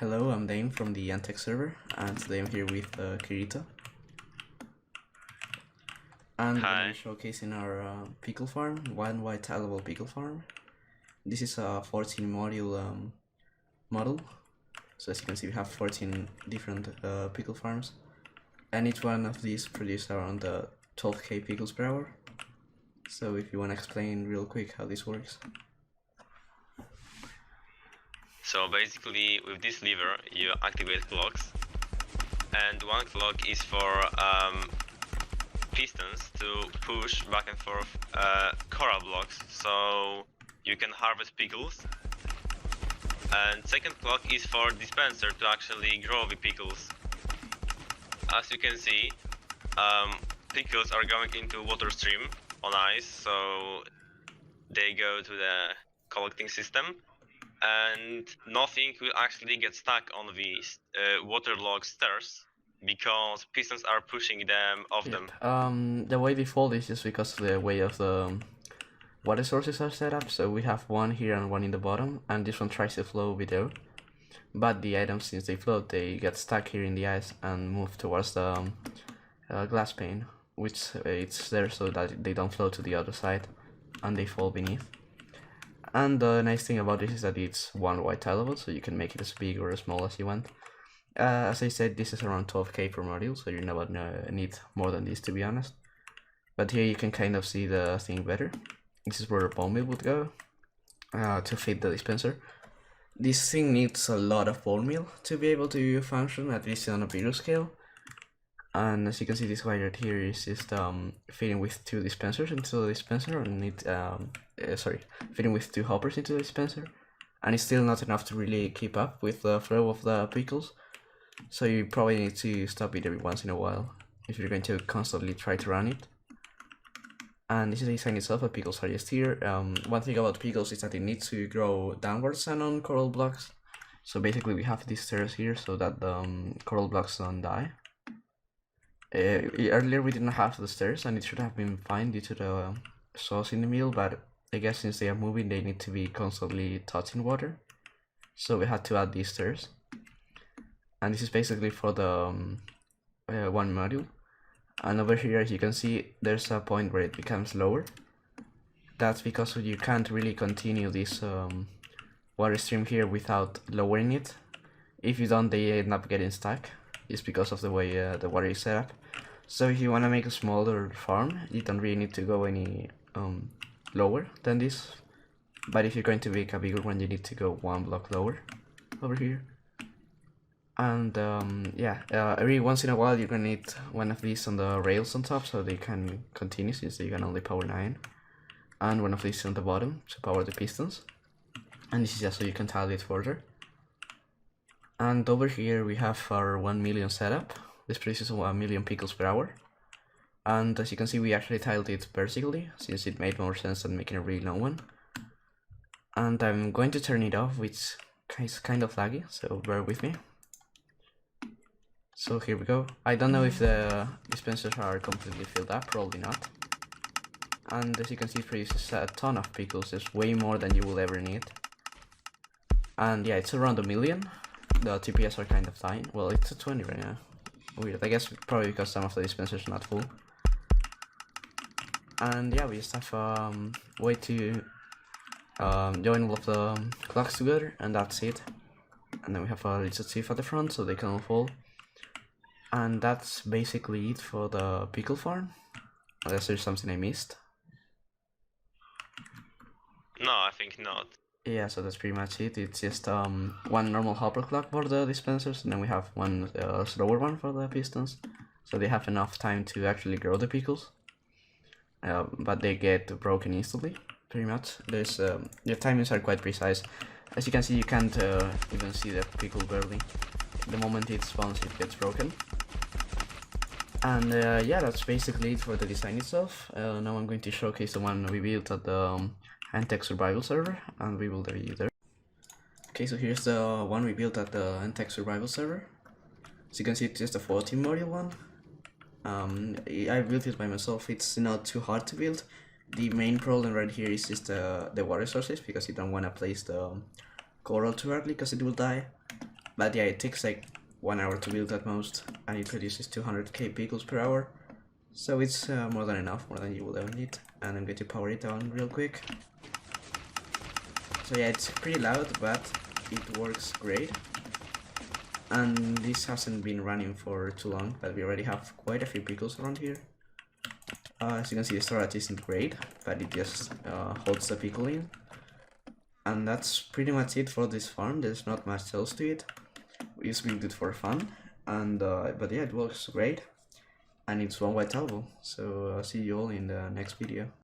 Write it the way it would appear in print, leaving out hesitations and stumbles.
Hello, I'm Dane from the EndTech server, and today I'm here with Kirito. And we're going to be showcasing our pickle farm, one white tileable pickle farm. This is a 14 module model. So as you can see, we have 14 different pickle farms, and each one of these produces around 12k pickles per hour. So if you want to explain real quick how this works. So basically, with this lever, you activate clocks, and one clock is for pistons to push back and forth coral blocks, so you can harvest pickles. And second clock is for dispenser to actually grow the pickles. As you can see, pickles are going into water stream on ice, so they go to the collecting system. And nothing will actually get stuck on the waterlogged stairs because pistons are pushing them off them. The way they fold is just because of the way of the water sources are set up. So we have one here and one in the bottom, and this one tries to flow below. But the items, since they float, they get stuck here in the ice and move towards the glass pane, which it's there so that they don't flow to the other side, and they fall beneath. And the nice thing about this is that it's one white tileable, so you can make it as big or as small as you want. As I said, this is around 12k per module, so you never need more than this, to be honest. But here you can kind of see the thing better. This is where a bone meal would go to feed the dispenser. This thing needs a lot of bone meal to be able to function, at least on a bigger scale. And as you can see, this guy right here is just feeding with 2 dispensers into the dispenser, and feeding with 2 hoppers into the dispenser, and it's still not enough to really keep up with the flow of the pickles. So you probably need to stop it every once in a while if you're going to constantly try to run it. And this is the design itself. The pickles are just here. One thing about pickles is that it needs to grow downwards and on coral blocks. So basically we have these stairs here so that the coral blocks don't die. Earlier we didn't have the stairs, and it should have been fine due to the sauce in the middle, but I guess since they are moving, they need to be constantly touching water, so we had to add these stairs. And this is basically for the one module. And over here, as you can see, there's a point where it becomes lower. That's because you can't really continue this water stream here without lowering it. If you don't, they end up getting stuck. It's because of the way the water is set up. So if you want to make a smaller farm, you don't really need to go any lower than this. But if you're going to make a bigger one, you need to go 1 block lower over here. And every once in a while you're gonna need one of these on the rails on top so they can continue, since they can only power 9. And one of these on the bottom to power the pistons. And this is just so you can tile it further. And over here we have our 1 million setup. This produces 1 million pickles per hour. And as you can see, we actually tiled it vertically, since it made more sense than making a really long one. And I'm going to turn it off, which is kind of laggy, so bear with me. So here we go. I don't know if the dispensers are completely filled up, probably not. And as you can see, it produces a ton of pickles. It's way more than you will ever need. And yeah, it's around 1 million. The TPS are kind of fine. Well, it's at 20 right now. Weird. I guess probably because some of the dispensers are not full. And yeah, we just have a way to join all of the clocks together, and that's it. And then we have a little sieve at the front so they can all fall. And that's basically it for the pickle farm. Unless there's something I missed. No, I think not. Yeah, so that's pretty much it. It's just one normal hopper clock for the dispensers, and then we have one slower one for the pistons, so they have enough time to actually grow the pickles. But they get broken instantly, pretty much. There's the timings are quite precise. As you can see, you can't even see the pickle barely. The moment it spawns, it gets broken. And yeah, that's basically it for the design itself. Now I'm going to showcase the one we built at the EndTech survival server, and we will review there. Okay, so here's the one we built at the EndTech survival server. As you can see, it's just a 14 module one. I built it by myself. It's not too hard to build. The main problem right here is just the water sources, because you don't want to place the coral too early because it will die. But yeah, it takes like 1 hour to build at most, and it produces 200k pickles per hour. So it's more than enough, more than you will ever need. And I'm going to power it down real quick. So yeah, it's pretty loud, but it works great. And this hasn't been running for too long, but we already have quite a few pickles around here. As you can see, the storage isn't great, but it just holds the pickle in. And that's pretty much it for this farm. There's not much else to it. We just built it for fun, and but yeah, it works great, and it's one white tileable. So see you all in the next video.